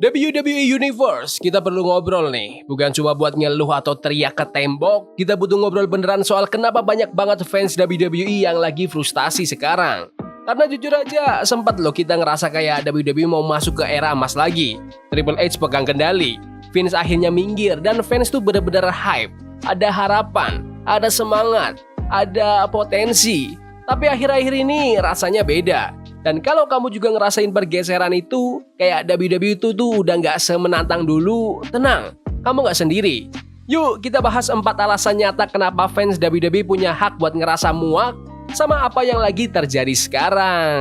WWE Universe, kita perlu ngobrol nih. Bukan cuma buat ngeluh atau teriak ke tembok. Kita butuh ngobrol beneran soal kenapa banyak banget fans WWE yang lagi frustasi sekarang. Karena jujur aja, sempat loh kita ngerasa kayak WWE mau masuk ke era emas lagi. Triple H pegang kendali, Vince akhirnya minggir, dan fans tuh bener-bener hype. Ada harapan, ada semangat, ada potensi. Tapi akhir-akhir ini rasanya beda. Dan kalau kamu juga ngerasain pergeseran itu, kayak WWE itu tuh udah nggak semenantang dulu, tenang, kamu nggak sendiri. Yuk kita bahas 4 alasan nyata kenapa fans WWE punya hak buat ngerasa muak sama apa yang lagi terjadi sekarang.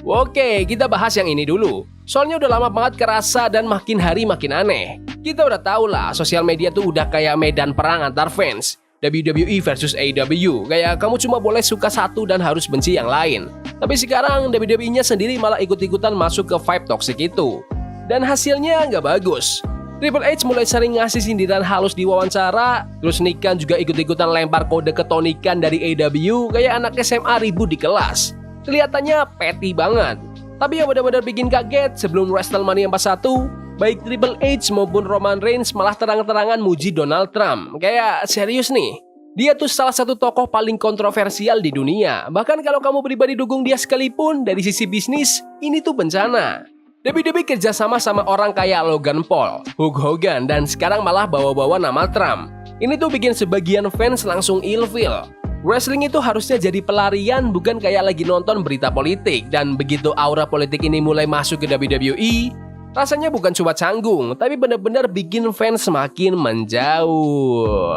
Oke, kita bahas yang ini dulu. Soalnya udah lama banget kerasa dan makin hari makin aneh. Kita udah tahu lah, sosial media tuh udah kayak medan perang antar fans. WWE versus AEW, kayak kamu cuma boleh suka satu dan harus benci yang lain. Tapi sekarang WWE-nya sendiri malah ikut-ikutan masuk ke vibe toxic itu. Dan hasilnya nggak bagus. Triple H mulai sering ngasih sindiran halus di wawancara, terus Nick Khan juga ikut-ikutan lempar kode ketonikan dari AEW kayak anak SMA ribut di kelas. Kelihatannya petty banget. Tapi yang benar-benar bikin kaget, sebelum WrestleMania 41, baik Triple H maupun Roman Reigns malah terang-terangan muji Donald Trump. Kayak serius nih, dia tuh salah satu tokoh paling kontroversial di dunia. Bahkan kalau kamu pribadi dukung dia sekalipun, dari sisi bisnis, ini tuh bencana. WWE kerjasama sama orang kayak Logan Paul, Hulk Hogan, dan sekarang malah bawa-bawa nama Trump. Ini tuh bikin sebagian fans langsung ilfeel. Wrestling itu harusnya jadi pelarian, bukan kayak lagi nonton berita politik. Dan begitu aura politik ini mulai masuk ke WWE, rasanya bukan cuma canggung, tapi benar-benar bikin fans semakin menjauh.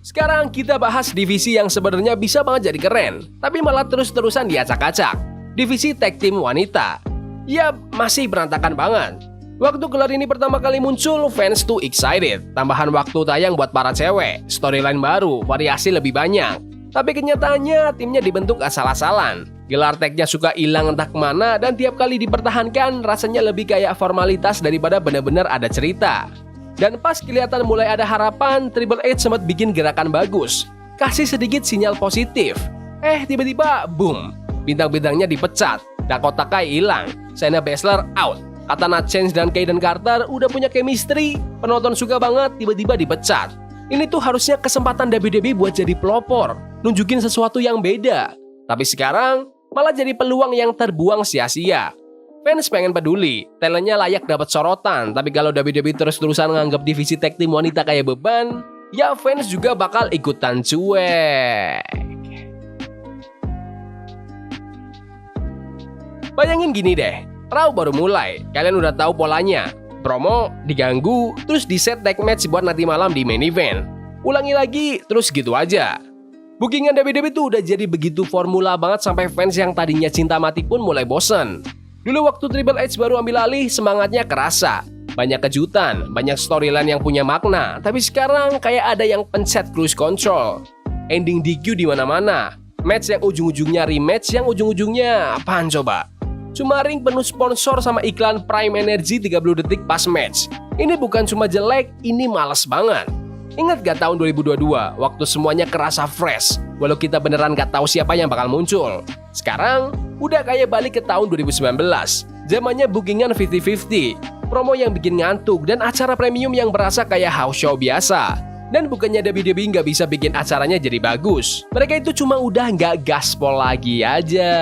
Sekarang kita bahas divisi yang sebenarnya bisa banget jadi keren, tapi malah terus-terusan diacak-acak. Divisi tag team wanita. Ya, masih berantakan banget. Waktu gelar ini pertama kali muncul, fans tuh excited. Tambahan waktu tayang buat para cewek, storyline baru, variasi lebih banyak. Tapi kenyataannya timnya dibentuk asal-asalan. Gelar tagnya suka hilang entah kemana, dan tiap kali dipertahankan rasanya lebih kayak formalitas daripada benar-benar ada cerita. Dan pas kelihatan mulai ada harapan, Triple H sempat bikin gerakan bagus, kasih sedikit sinyal positif. Tiba-tiba boom, bintang-bintangnya dipecat, Dakota Kai hilang, Shayna Baszler out, Katana Chance dan Kayden Carter udah punya chemistry, penonton suka banget, tiba-tiba dipecat. Ini tuh harusnya kesempatan WWE buat jadi pelopor, nunjukin sesuatu yang beda. Tapi sekarang malah jadi peluang yang terbuang sia-sia. Fans pengen peduli, talentnya layak dapat sorotan, tapi kalau WWE terus-terusan nganggap divisi tag team wanita kayak beban, ya fans juga bakal ikutan cuek. Bayangin gini deh, Raw baru mulai, kalian udah tahu polanya. Promo, diganggu, terus di set tag match buat nanti malam di main event. Ulangi lagi, terus gitu aja. Bookingan WWE tuh udah jadi begitu formula banget sampai fans yang tadinya cinta mati pun mulai bosen. Dulu waktu Triple H baru ambil alih, semangatnya kerasa. Banyak kejutan, banyak storyline yang punya makna. Tapi sekarang kayak ada yang pencet cruise control. Ending DQ di mana-mana. Match yang ujung-ujungnya rematch, yang ujung-ujungnya apaan coba? Cuma ring penuh sponsor sama iklan Prime Energy 30 detik pas match. Ini bukan cuma jelek, ini males banget. Ingat gak tahun 2022, waktu semuanya kerasa fresh, walau kita beneran gak tahu siapa yang bakal muncul. Sekarang, udah kayak balik ke tahun 2019. Zamannya bookingan 50-50, promo yang bikin ngantuk, dan acara premium yang berasa kayak house show biasa. Dan bukannya WWE gak bisa bikin acaranya jadi bagus, mereka itu cuma udah gak gaspol lagi aja.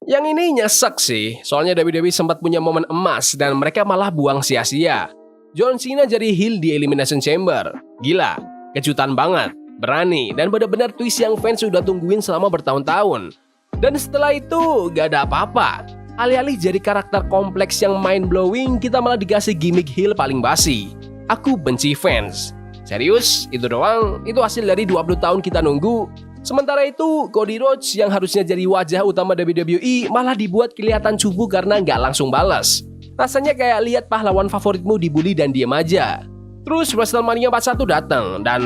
Yang ini nyesek sih, soalnya WWE sempat punya momen emas dan mereka malah buang sia-sia. John Cena jadi heel di Elimination Chamber. Gila, kejutan banget, berani, dan benar-benar twist yang fans sudah tungguin selama bertahun-tahun. Dan setelah itu, gak ada apa-apa. Alih-alih jadi karakter kompleks yang mind-blowing, kita malah dikasih gimmick heel paling basi. Aku benci fans. Serius? Itu doang? Itu hasil dari 20 tahun kita nunggu? Sementara itu, Cody Rhodes yang harusnya jadi wajah utama WWE malah dibuat kelihatan cupu karena nggak langsung balas. Rasanya kayak lihat pahlawan favoritmu dibully dan diem aja. Terus WrestleMania 41 datang dan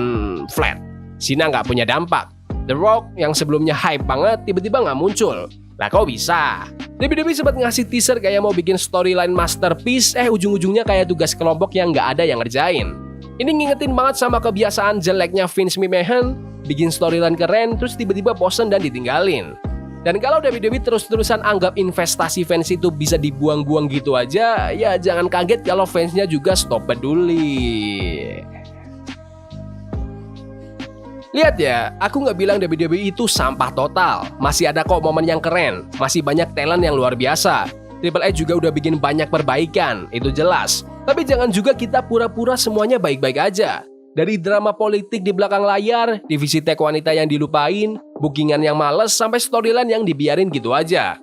flat. Cena nggak punya dampak. The Rock yang sebelumnya hype banget tiba-tiba nggak muncul. Lah kok bisa? WWE sempat ngasih teaser kayak mau bikin storyline masterpiece, ujung-ujungnya kayak tugas kelompok yang nggak ada yang ngerjain. Ini ngingetin banget sama kebiasaan jeleknya Vince McMahon, bikin storyline keren terus tiba-tiba bosen dan ditinggalin. Dan kalau WWE terus-terusan anggap investasi fans itu bisa dibuang-buang gitu aja, ya jangan kaget kalau fansnya juga stop peduli. Lihat ya, aku nggak bilang WWE itu sampah total. Masih ada kok momen yang keren, masih banyak talent yang luar biasa. Triple H juga udah bikin banyak perbaikan, itu jelas. Tapi jangan juga kita pura-pura semuanya baik-baik aja. Dari drama politik di belakang layar, divisi tag wanita yang dilupain, bookingan yang males, sampai storyline yang dibiarin gitu aja.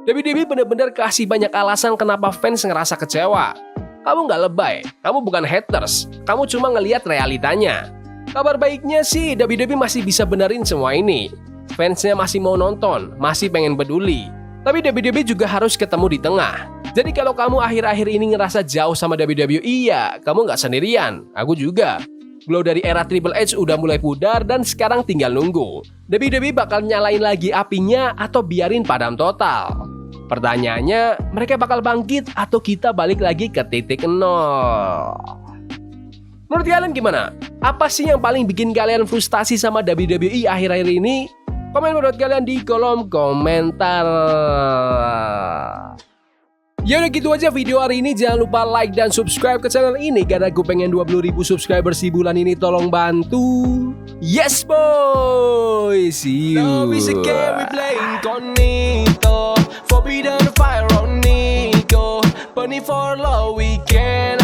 WWE bener-bener kasih banyak alasan kenapa fans ngerasa kecewa. Kamu nggak lebay, kamu bukan haters, kamu cuma ngelihat realitanya. Kabar baiknya sih, WWE masih bisa benerin semua ini. Fansnya masih mau nonton, masih pengen peduli. Tapi WWE juga harus ketemu di tengah. Jadi kalau kamu akhir-akhir ini ngerasa jauh sama WWE, ya kamu nggak sendirian, aku juga. Glow dari era Triple H udah mulai pudar dan sekarang tinggal nunggu. WWE bakal nyalain lagi apinya atau biarin padam total? Pertanyaannya, mereka bakal bangkit atau kita balik lagi ke titik nol? Menurut kalian gimana? Apa sih yang paling bikin kalian frustasi sama WWE akhir-akhir ini? Komen menurut kalian di kolom komentar. Ya udah gitu aja video hari ini. Jangan lupa like dan subscribe ke channel ini karena gue pengen 20.000 subscribers di bulan ini. Tolong bantu. Yes boy. See you. Love is a game we play incognito. Forbidden fire on Nico. Burning for love we can